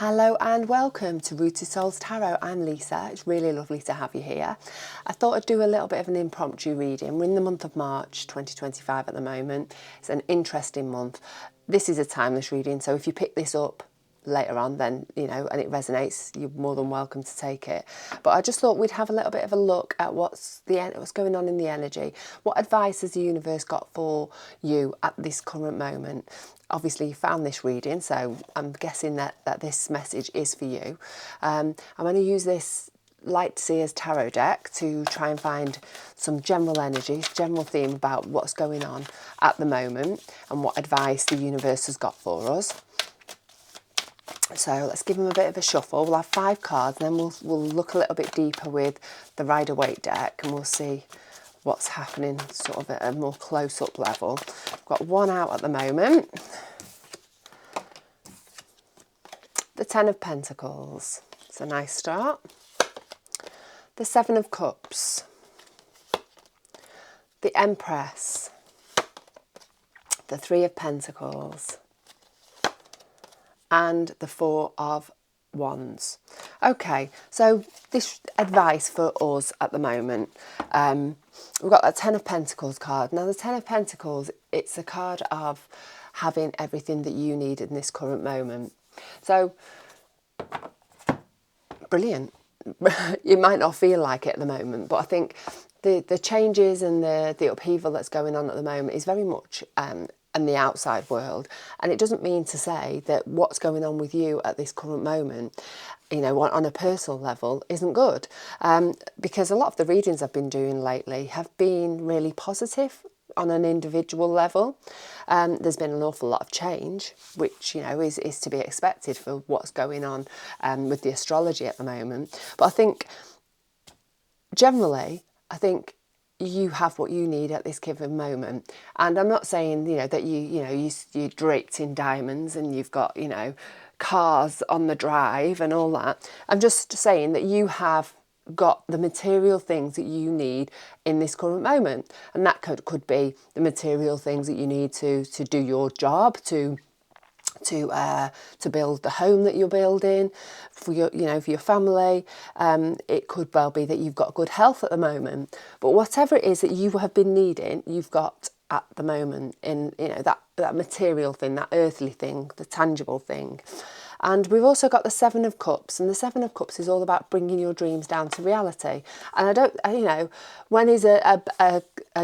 Hello and welcome to Rooted Souls Tarot. I'm Lisa. It's really lovely to have you here. I thought I'd do a little bit of an impromptu reading. We're in the month of March 2025 at the moment. It's an interesting month. This is a timeless reading, so if you pick this up later on, then, you know, and it resonates, you're more than welcome to take it. But I just thought we'd have a little bit of a look at what's going on in the energy. What advice has the universe got for you at this current moment? Obviously, you found this reading, so I'm guessing that this message is for you. I'm going to use this Light Seers tarot deck to try and find some general energies, general theme about what's going on at the moment and what advice the universe has got for us. So let's give them a bit of a shuffle. We'll have 5 cards, and then we'll look a little bit deeper with the Rider-Waite deck, and we'll see what's happening sort of at a more close-up level. I've got 1 out at the moment. The 10 of Pentacles. It's a nice start. The 7 of Cups. The Empress. The 3 of Pentacles. And the 4 of Wands. Okay, so this advice for us at the moment, we've got that 10 of Pentacles card. Now the 10 of Pentacles, it's a card of having everything that you need in this current moment. So, brilliant. You might not feel like it at the moment, but I think the changes and the upheaval that's going on at the moment is very much in the outside world, and it doesn't mean to say that what's going on with you at this current moment, you know, on a personal level isn't good, because a lot of the readings I've been doing lately have been really positive on an individual level. There's been an awful lot of change, which, you know, is to be expected for what's going on with the astrology at the moment. But I think generally, you have what you need at this given moment. And I'm not saying, you know, that you're draped in diamonds and you've got, you know, cars on the drive and all that. I'm just saying that you have got the material things that you need in this current moment. And that could be the material things that you need to do your job, to build the home that you're building for your, you know, for your family. It could well be that you've got good health at the moment, but whatever it is that you have been needing, you've got at the moment in, you know, that material thing, that earthly thing, the tangible thing. And we've also got the 7 of Cups, and the 7 of Cups is all about bringing your dreams down to reality. And you know, when is a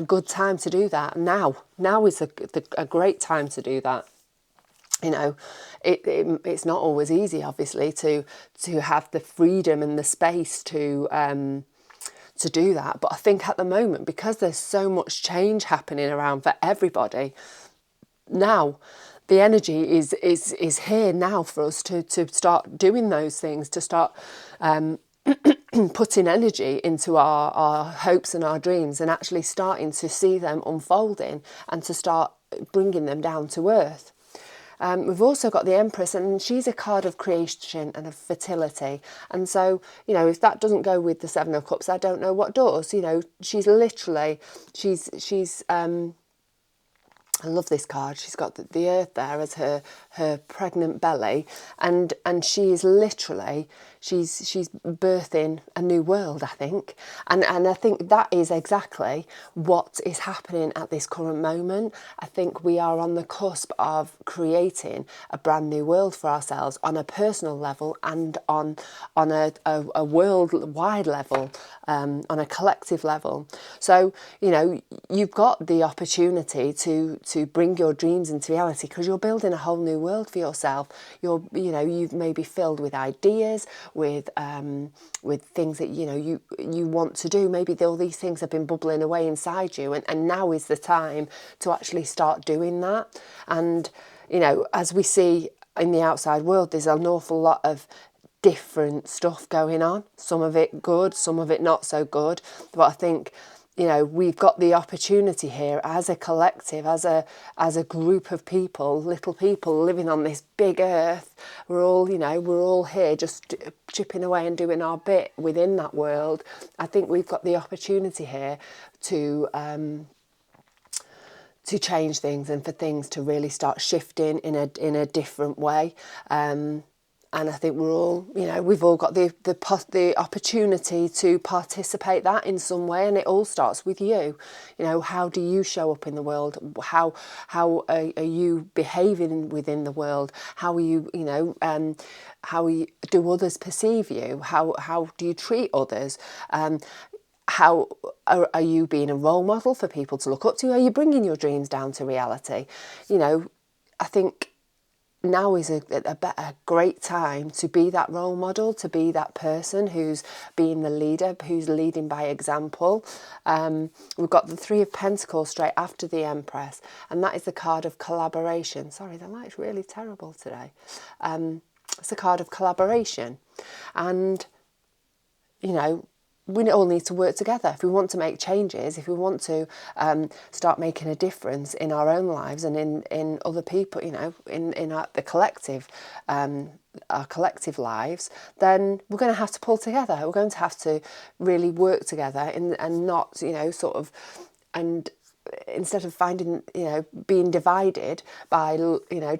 good time to do that? Now is a great time to do that. You know, it's not always easy, obviously, to have the freedom and the space to do that. But I think at the moment, because there's so much change happening around for everybody, now the energy is here now for us to start doing those things, to start putting energy into our hopes and our dreams, and actually starting to see them unfolding and to start bringing them down to earth. We've also got the Empress, and she's a card of creation and of fertility. And so, you know, if that doesn't go with the 7 of Cups, I don't know what does. You know, she's literally, I love this card. She's got the earth there as her pregnant belly, and she is literally, she's birthing a new world, I think. And I think that is exactly what is happening at this current moment. I think we are on the cusp of creating a brand new world for ourselves on a personal level and on a worldwide level, on a collective level. So, you know, you've got the opportunity to bring your dreams into reality, because you're building a whole new world for yourself. You may be filled with ideas, with things that, you know, you want to do. Maybe all these things have been bubbling away inside you, and now is the time to actually start doing that. And, you know, as we see in the outside world, there's an awful lot of different stuff going on. Some of it good, some of it not so good. But I think, you know, we've got the opportunity here as a collective, as a group of people, little people living on this big earth. We're all here just chipping away and doing our bit within that world. I think we've got the opportunity here to change things and for things to really start shifting in a different way. And I think we're all, we've all got the opportunity to participate that in some way, and it all starts with you. How do you show up in the world? How are you behaving within the world? How are you, do others perceive you? How do you treat others? How are you being a role model for people to look up to? Are you bringing your dreams down to reality? I think now is a great time to be that role model, to be that person who's being the leader, who's leading by example. We've got the Three of Pentacles straight after the Empress, and that is the card of collaboration. Sorry, the light's really terrible today. It's a card of collaboration. And, we all need to work together if we want to make changes, if we want to start making a difference in our own lives and in other people, in the collective, our collective lives. Then we're going to have to pull together. We're going to have to really work together and not, and instead of finding, being divided by,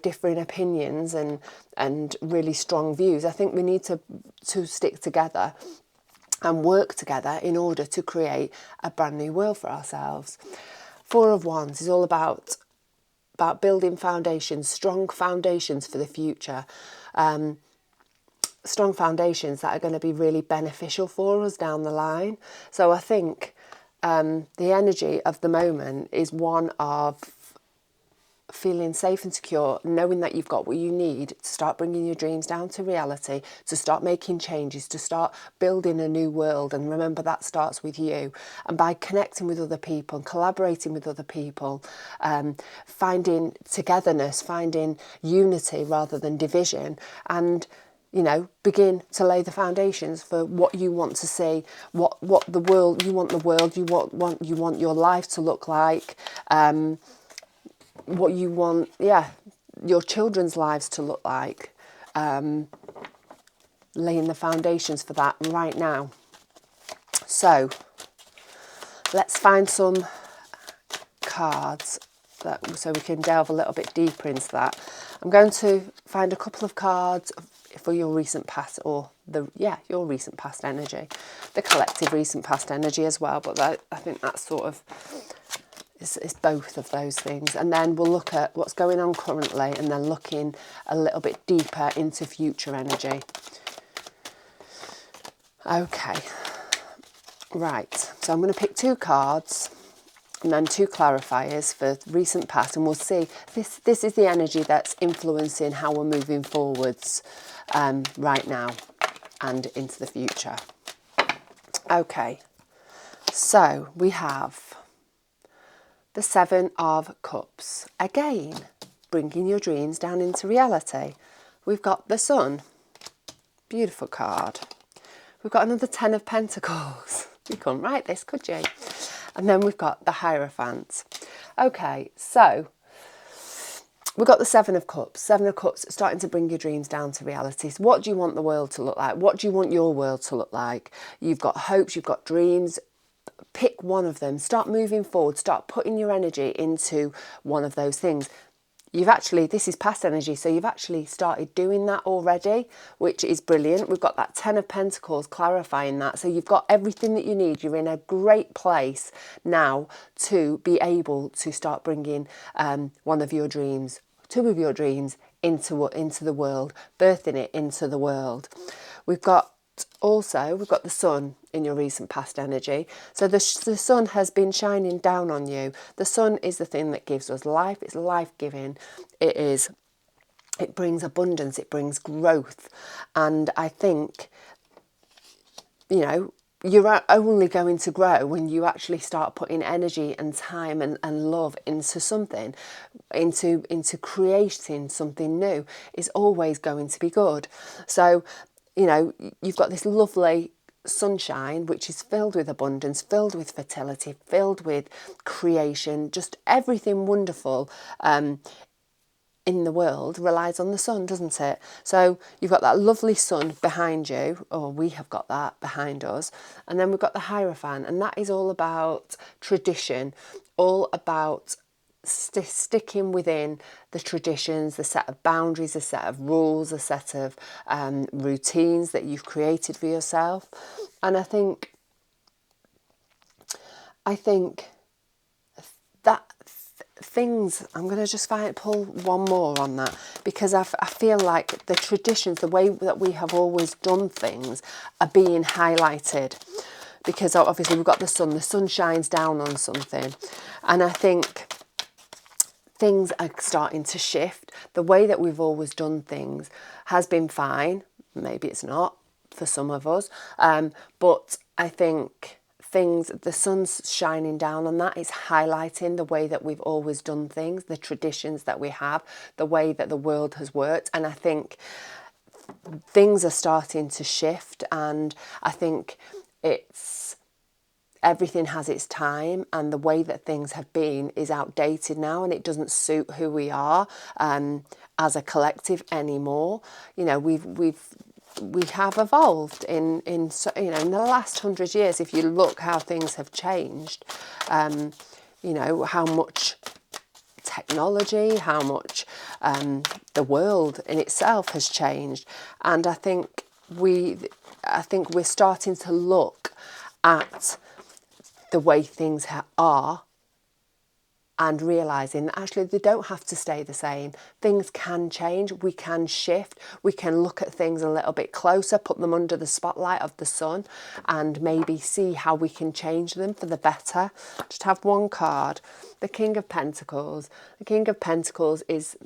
differing opinions and really strong views. I think we need to stick together and work together in order to create a brand new world for ourselves. Four of Wands is all about building foundations, strong foundations for the future. Strong foundations that are going to be really beneficial for us down the line. So I think the energy of the moment is one of feeling safe and secure, knowing that you've got what you need to start bringing your dreams down to reality, to start making changes, to start building a new world. And remember, that starts with you. And by connecting with other people, collaborating with other people, finding togetherness, finding unity rather than division, and begin to lay the foundations for what you want to see, what the world you want your life to look like. What you want, your children's lives to look like, laying the foundations for that right now. So let's find some cards so we can delve a little bit deeper into that. I'm going to find a couple of cards for your recent past, or your recent past energy, the collective recent past energy as well. But I think that's sort of. It's both of those things. And then we'll look at what's going on currently and then looking a little bit deeper into future energy. Okay. Right. So I'm going to pick two cards and then two clarifiers for recent past, and we'll see. This is the energy that's influencing how we're moving forwards right now and into the future. Okay. So we have the Seven of Cups. Again, bringing your dreams down into reality. We've got the Sun. Beautiful card. We've got another Ten of Pentacles. You couldn't write this, could you? And then we've got the Hierophant. Okay, so we've got the Seven of Cups. Seven of Cups starting to bring your dreams down to reality. So what do you want the world to look like? What do you want your world to look like? You've got hopes, you've got dreams. Pick one of them. Start moving forward. Start putting your energy into one of those things. This is past energy, so you've actually started doing that already, which is brilliant. We've got that Ten of Pentacles clarifying that. So you've got everything that you need. You're in a great place now to be able to start bringing one of your dreams, two of your dreams into the world, birthing it into the world. We've got the Sun in your recent past energy. So the sun has been shining down on you. The sun is the thing that gives us life. It's life-giving. It brings abundance. It brings growth. And I think, you're only going to grow when you actually start putting energy and time and love into something, into creating something new. Is always going to be good. So, you've got this lovely sunshine, which is filled with abundance, filled with fertility, filled with creation, just everything wonderful in the world relies on the sun, doesn't it? So you've got that lovely sun behind you, or we have got that behind us, and then we've got the Hierophant, and that is all about tradition, all about sticking within the traditions, the set of boundaries, the set of rules, the set of routines that you've created for yourself. And I think that things, I'm going to just pull one more on that, because I feel like the traditions, the way that we have always done things, are being highlighted. Because obviously we've got the sun shines down on something. And I think things are starting to shift. The way that we've always done things has been fine. Maybe it's not for some of us. But I think the sun's shining down on that. It's highlighting the way that we've always done things, the traditions that we have, the way that the world has worked. And I think things are starting to shift, and I think everything has its time, and the way that things have been is outdated now, and it doesn't suit who we are as a collective anymore. You know, we have evolved in the last 100 years. If you look how things have changed, how much technology, how much the world in itself has changed, and I think we're starting to look at the way things are and realising that actually they don't have to stay the same. Things can change, we can shift, we can look at things a little bit closer, put them under the spotlight of the sun, and maybe see how we can change them for the better. Just have one card, the King of Pentacles. The King of Pentacles is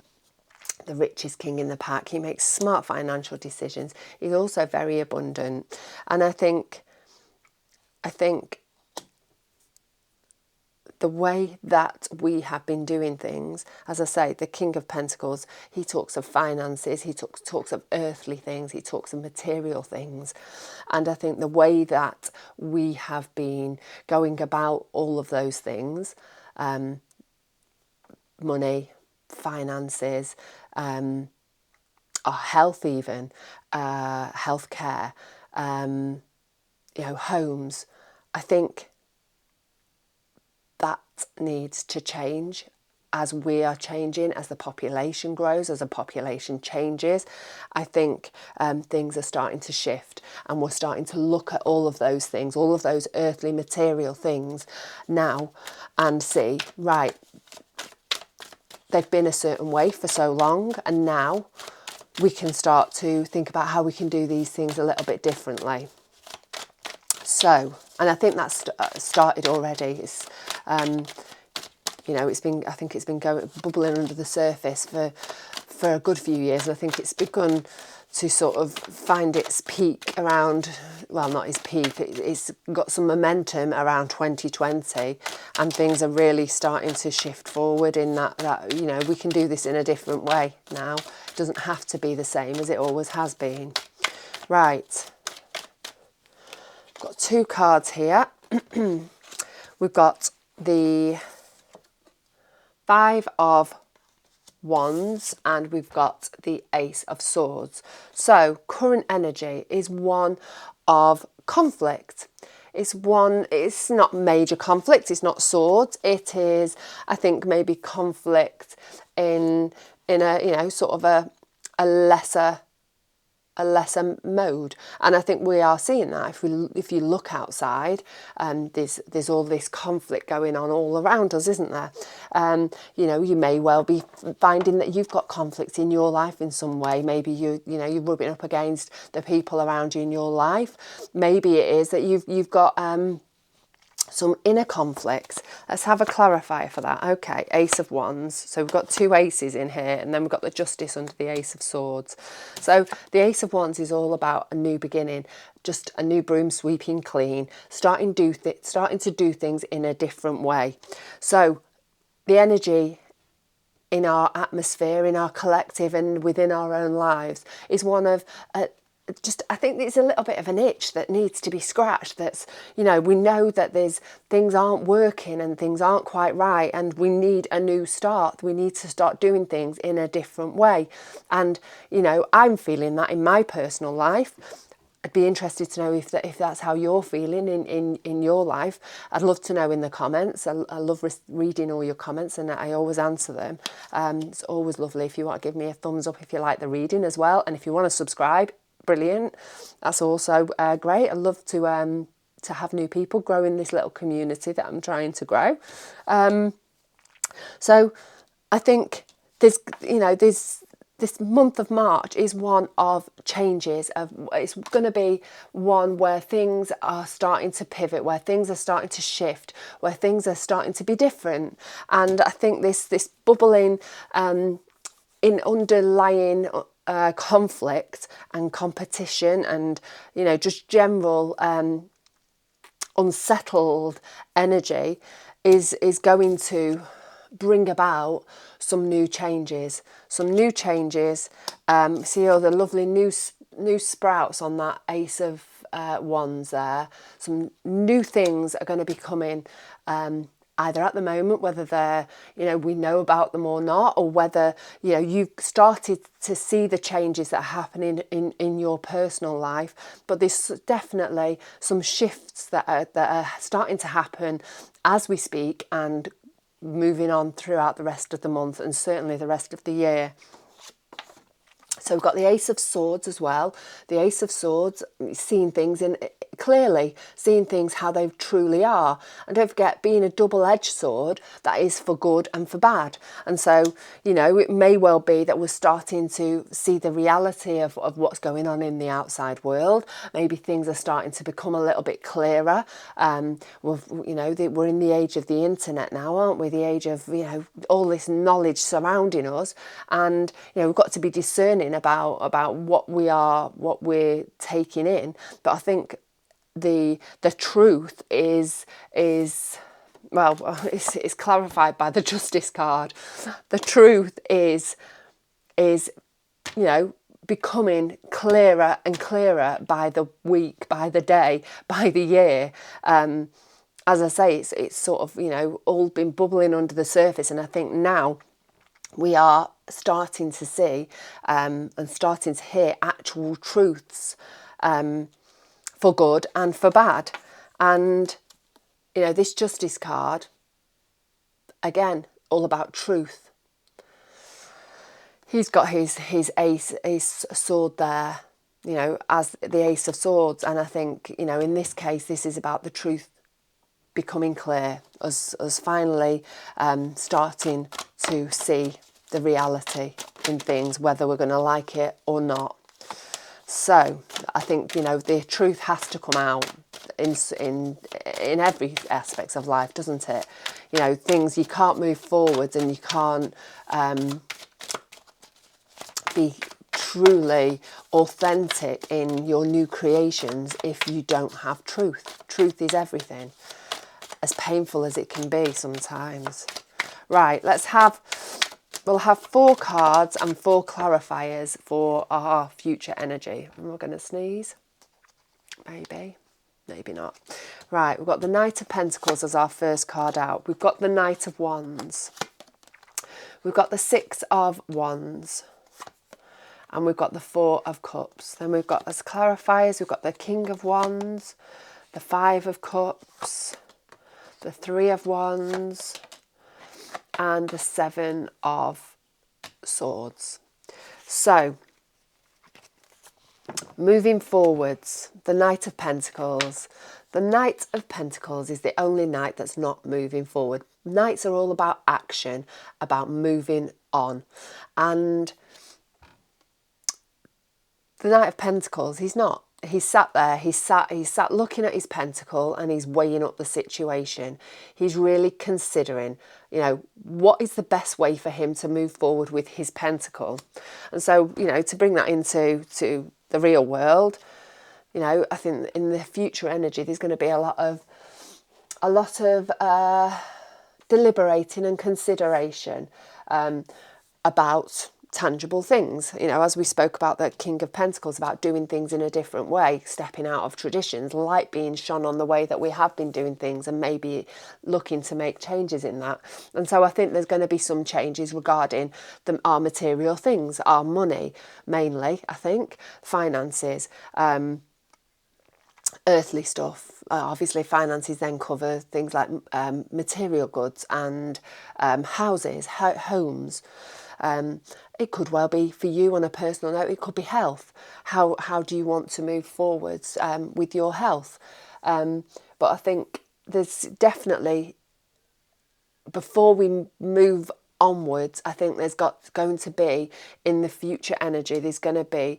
the richest king in the pack. He makes smart financial decisions. He's also very abundant. And I think the way that we have been doing things, as I say, the King of Pentacles, he talks of finances, he talks of earthly things, he talks of material things. And I think the way that we have been going about all of those things, money, finances, our health even, healthcare, homes, I think that needs to change as we are changing, as the population grows, as the population changes. I think things are starting to shift, and we're starting to look at all of those things, all of those earthly material things now, and see, right, they've been a certain way for so long, and now we can start to think about how we can do these things a little bit differently. So, and I think that's started already. It's, I think it's been bubbling under the surface for a good few years, and I think it's begun to sort of find its peak around, well, not its peak, it's got some momentum around 2020, and things are really starting to shift forward in that we can do this in a different way now. It doesn't have to be the same as it always has been. Right. Got two cards here. We've got the Five of Wands, and we've got the Ace of Swords. So current energy is one of conflict. It's not major conflict, it's not swords, it is, I think, maybe conflict in a sort of a lesser mode. And I think we are seeing that if you look outside, there's all this conflict going on all around us, isn't there? You may well be finding that you've got conflict in your life in some way. Maybe you're rubbing up against the people around you in your life. Maybe it is that you've got some inner conflicts. Let's have a clarifier for that. Okay, Ace of Wands. So we've got two aces in here, and then we've got the Justice under the Ace of Swords. So the Ace of Wands is all about a new beginning, just a new broom sweeping clean, starting to do things in a different way. So the energy in our atmosphere, in our collective, and within our own lives is one of I think it's a little bit of an itch that needs to be scratched. That's, we know that things aren't working and things aren't quite right, and we need a new start. We need to start doing things in a different way. And, I'm feeling that in my personal life. I'd be interested to know if that's how you're feeling in your life. I'd love to know in the comments. I love reading all your comments, and I always answer them. It's always lovely if you want to give me a thumbs up if you like the reading as well. And if you want to subscribe, brilliant. That's also great. I love to have new people grow in this little community that I'm trying to grow. So I think this month of March is one of changes. It's going to be one where things are starting to pivot, where things are starting to shift, where things are starting to be different. And I think this bubbling in underlying conflict and competition and, just general unsettled energy is going to bring about some new changes. See all the lovely new sprouts on that Ace of Wands there. Some new things are going to be coming, either at the moment, whether they're, we know about them or not, or whether, you've started to see the changes that are happening in your personal life. But there's definitely some shifts that are starting to happen as we speak and moving on throughout the rest of the month and certainly the rest of the year. So we've got the Ace of Swords as well. The Ace of Swords, seeing things clearly, seeing things how they truly are. And don't forget, being a double-edged sword, that is for good and for bad. And so, it may well be that we're starting to see the reality of what's going on in the outside world. Maybe things are starting to become a little bit clearer. We're in the age of the internet now, aren't we? The age of, all this knowledge surrounding us. And, we've got to be discerning about what we're taking in. But I think the truth is well, it's clarified by the Justice card. The truth is becoming clearer and clearer by the week, by the day, by the year. As I say, it's sort of all been bubbling under the surface, and I think now we are starting to see and starting to hear actual truths for good and for bad. And, this Justice card, again, all about truth. He's got his ace sword there, as the Ace of Swords. And I think, in this case, this is about the truth becoming clear, us finally starting to see the reality in things, whether we're going to like it or not. So I think, the truth has to come out in every aspect of life, doesn't it? Things you can't move forwards, and you can't be truly authentic in your new creations if you don't have truth. Truth is everything, as painful as it can be sometimes. Right, we'll have 4 cards and 4 clarifiers for our future energy. Am I going to sneeze? Maybe not. Right, we've got the Knight of Pentacles as our first card out. We've got the Knight of Wands. We've got the 6 of Wands. And we've got the 4 of Cups. Then we've got, as clarifiers, we've got the King of Wands, the 5 of Cups, the 3 of Wands, and the 7 of Swords. So, moving forwards, the Knight of Pentacles. The Knight of Pentacles is the only knight that's not moving forward. Knights are all about action, about moving on. And the Knight of Pentacles, he's not. He's sat there, he's sat looking at his pentacle, and he's weighing up the situation. He's really considering, what is the best way for him to move forward with his pentacle. And so, to bring that into the real world, I think in the future energy, there's going to be a lot of deliberating and consideration about tangible things, as we spoke about the King of Pentacles, about doing things in a different way, stepping out of traditions, light being shone on the way that we have been doing things, and maybe looking to make changes in that. And so I think there's going to be some changes regarding our material things, our money mainly, I think, finances, earthly stuff. Obviously, finances then cover things like material goods and houses, homes. It could well be for you on a personal note. It could be health. How do you want to move forwards with your health? But I think there's definitely, before we move onwards, I think there's going to be, in the future energy, there's going to be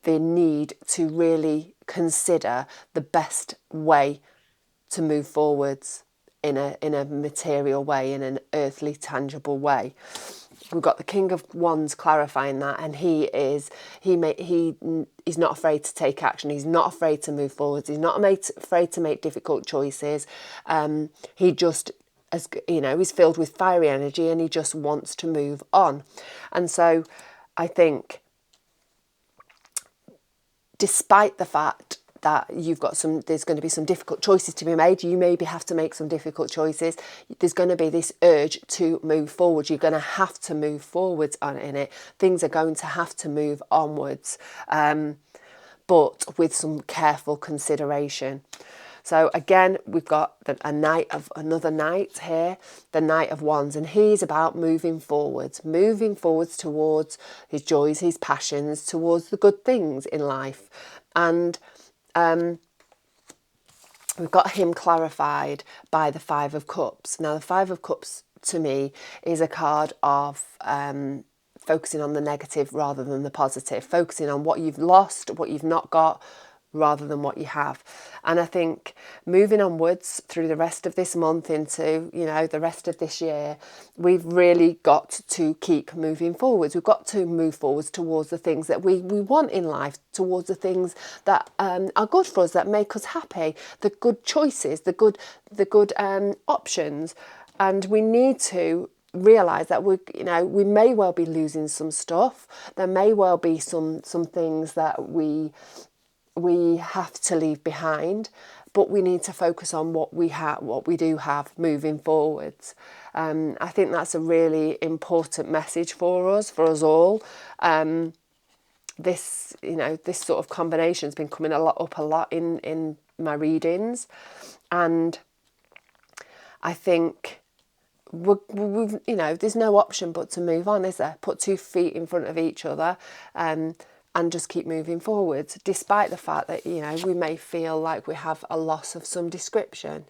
the need to really consider the best way to move forwards in a material way, in an earthly, tangible way. We've got the King of Wands clarifying that, and he's not afraid to take action. He's not afraid to move forwards. He's not afraid to make difficult choices. He just, as you know, he's filled with fiery energy, and he just wants to move on. And so, I think, despite the fact that there's going to be some difficult choices to be made, you maybe have to make some difficult choices, there's going to be this urge to move forward. You're going to have to move forwards in it. Things are going to have to move onwards, but with some careful consideration. So again, we've got another knight here, the Knight of Wands, and he's about moving forwards towards his joys, his passions, towards the good things in life. And we've got him clarified by the Five of Cups. Now, the Five of Cups, to me, is a card of focusing on the negative rather than the positive, focusing on what you've lost, what you've not got, rather than what you have. And I think moving onwards through the rest of this month into, the rest of this year, we've really got to keep moving forwards. We've got to move forwards towards the things that we want in life, towards the things that are good for us, that make us happy, the good choices, the good options. And we need to realise that we may well be losing some stuff. There may well be some things that we have to leave behind, but we need to focus on what we do have moving forwards. I think that's a really important message for us all. This sort of combination has been coming up a lot in my readings, and I think there's no option but to move on, is there? Put 2 feet in front of each other, and just keep moving forwards, despite the fact that, we may feel like we have a loss of some description.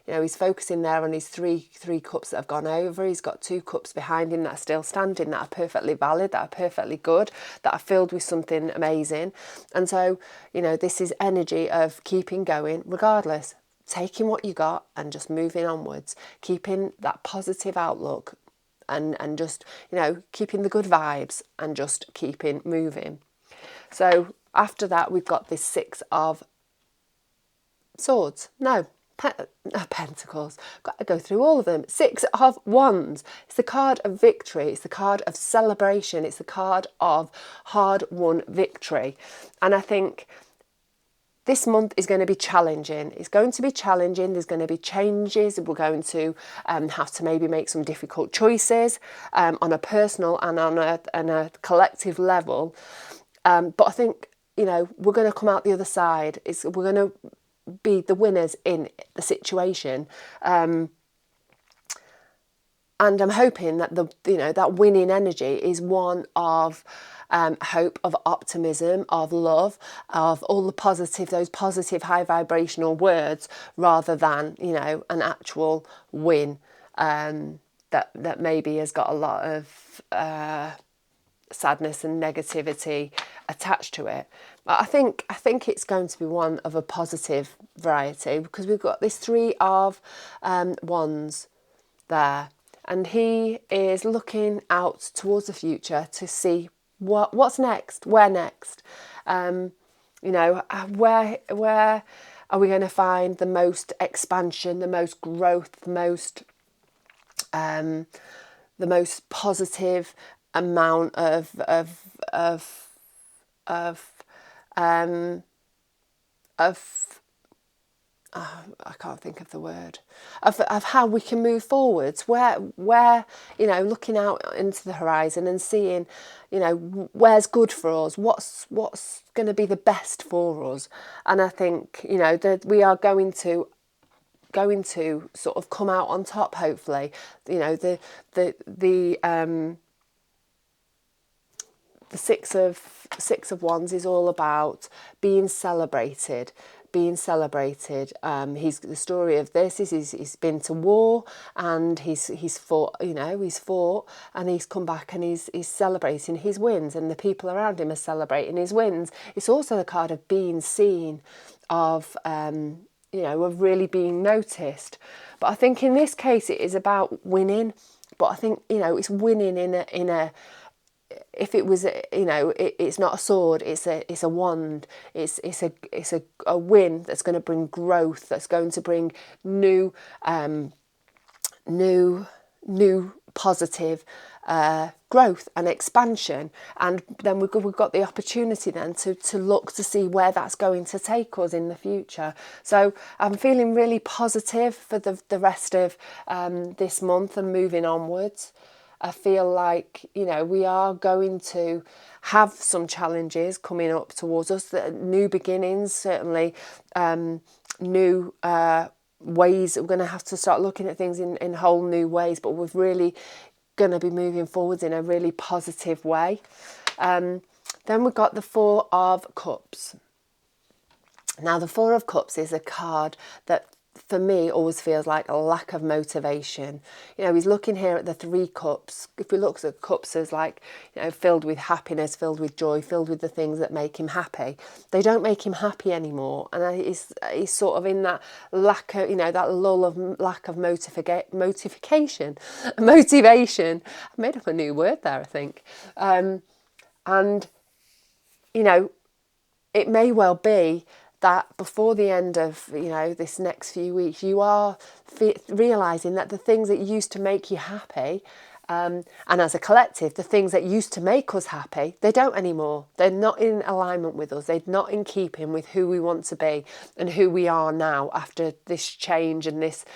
He's focusing there on his three cups that have gone over. He's got 2 cups behind him that are still standing, that are perfectly valid, that are perfectly good, that are filled with something amazing. And so, this is energy of keeping going regardless, taking what you got and just moving onwards, keeping that positive outlook, and just, keeping the good vibes and just keeping moving. So after that, we've got this 6 of swords. Pentacles. Got to go through all of them. 6 of Wands. It's the card of victory. It's the card of celebration. It's the card of hard-won victory. And I think this month is going to be challenging. It's going to be challenging. There's going to be changes. We're going to have to maybe make some difficult choices on a personal and on a collective level. But I think, we're going to come out the other side. We're going to be the winners in the situation. And I'm hoping that that winning energy is one of hope, of optimism, of love, of all those positive high vibrational words, rather than, an actual win that maybe has got a lot of sadness and negativity attached to it. But I think it's going to be one of a positive variety, because we've got this 3 of Wands there, and he is looking out towards the future to see what's next, where next. Where are we going to find the most expansion, the most growth, the most positive amount of I can't think of the word, of how we can move forwards, where, you know, looking out into the horizon and seeing, you know, where's good for us, what's going to be the best for us. And I think, you know, that we are going to sort of come out on top, hopefully. You know, the six of wands is all about being celebrated. He's, the story of this is he's been to war, and he's fought, you know, he's fought, and he's come back, and he's celebrating his wins, and the people around him are celebrating his wins. It's also a card of being seen, of you know, of really being noticed. But I think in this case it is about winning. But I think, you know, it's winning in a if it was, you know, it's not a sword, it's a wand. It's a win that's going to bring growth, that's going to bring new positive growth and expansion. And then we've got the opportunity then to look to see where that's going to take us in the future. So I'm feeling really positive for the rest of this month and moving onwards. I feel like, you know, we are going to have some challenges coming up towards us, new beginnings, certainly new ways. We're going to have to start looking at things in whole new ways, but we're really going to be moving forwards in a really positive way. Then we've got the Four of Cups. Now, the Four of Cups is a card that, for me, always feels like a lack of motivation. You know, he's looking here at the Three Cups. If we look at cups as like, you know, filled with happiness, filled with joy, filled with the things that make him happy, they don't make him happy anymore. And he's sort of in that lack of, you know, that lull of lack of motivation. I made up a new word there, I think. And, you know, it may well be that before the end of, you know, this next few weeks, you are realising that the things that used to make you happy, and as a collective, the things that used to make us happy, they don't anymore. They're not in alignment with us. They're not in keeping with who we want to be and who we are now after this change and this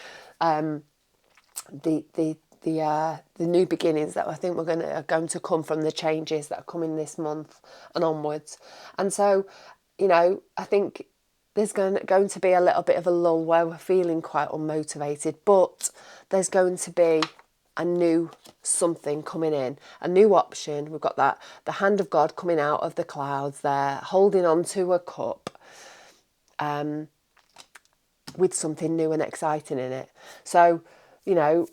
the new beginnings that I think are going to come from the changes that are coming this month and onwards. And so, you know, I think there's going to be a little bit of a lull where we're feeling quite unmotivated, but there's going to be a new something coming in, a new option. We've got that, the hand of God coming out of the clouds there, holding on to a cup with something new and exciting in it. So, you know,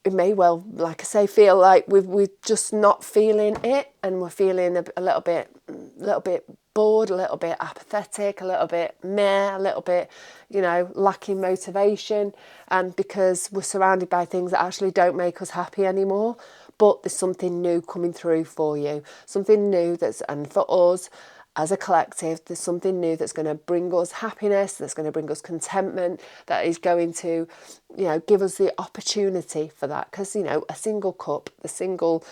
it may well, like I say, feel like we're just not feeling it, and we're feeling a little bit bored, a little bit apathetic, a little bit meh, a little bit, you know, lacking motivation, and because we're surrounded by things that actually don't make us happy anymore. But there's something new coming through for you, something new and for us as a collective, there's something new that's going to bring us happiness, that's going to bring us contentment, that is going to, you know, give us the opportunity for that. Because, you know, a single cup, the single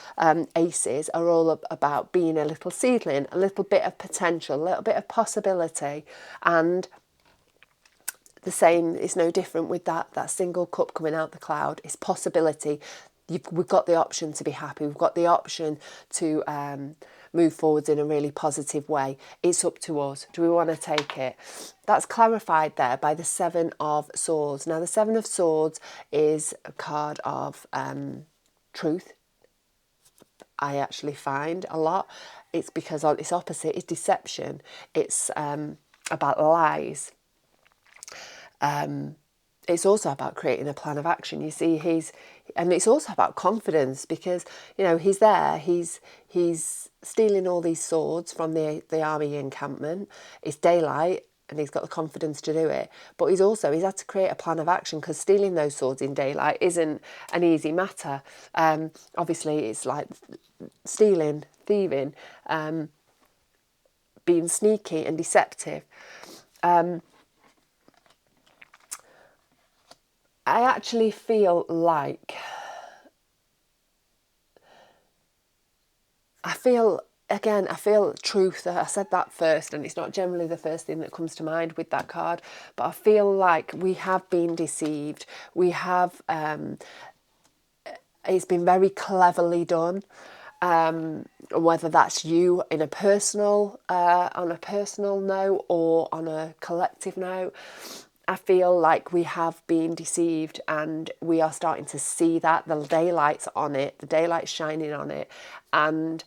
aces are all about being a little seedling, a little bit of potential, a little bit of possibility. And the same is no different with that single cup coming out the cloud. It's possibility. We've got the option to be happy. We've got the option to move forwards in a really positive way. It's up to us. Do we want to take it? That's clarified there by the Seven of Swords. Now, the Seven of Swords is a card of truth. I actually find a lot. It's because on its opposite is deception. It's about lies. It's also about creating a plan of action. You see, and it's also about confidence, because, you know, he's there, he's stealing all these swords from the army encampment. It's daylight and he's got the confidence to do it, but he's had to create a plan of action, because stealing those swords in daylight isn't an easy matter. Obviously it's like stealing, thieving, being sneaky and deceptive. I actually feel like again, I feel truth. I said that first, and it's not generally the first thing that comes to mind with that card, but I feel like we have been deceived. We have, it's been very cleverly done. Whether that's you in a personal, on a personal note or on a collective note, I feel like we have been deceived, and we are starting to see that the daylight's on it, the daylight's shining on it, and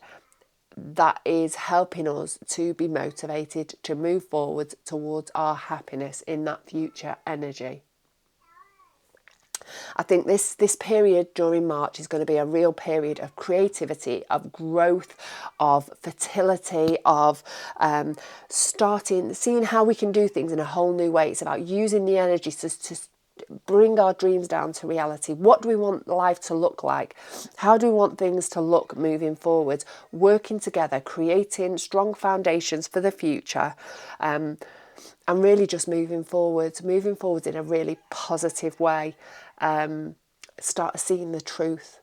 that is helping us to be motivated to move forward towards our happiness in that future energy. I think this period during March is going to be a real period of creativity, of growth, of fertility, of seeing how we can do things in a whole new way. It's about using the energy to bring our dreams down to reality. What do we want life to look like? How do we want things to look moving forward? Working together, creating strong foundations for the future. And really just moving forward in a really positive way. Start seeing the truth,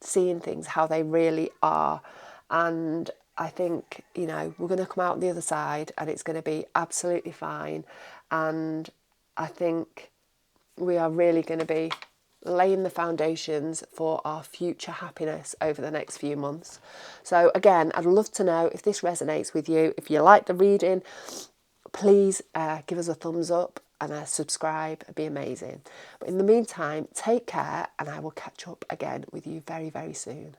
seeing things how they really are. And I think, we're going to come out on the other side and it's going to be absolutely fine. And I think we are really going to be laying the foundations for our future happiness over the next few months. So again, I'd love to know if this resonates with you. If you like the reading, please give us a thumbs up and a subscribe. It'd be amazing. But in the meantime, take care, and I will catch up again with you very, very soon.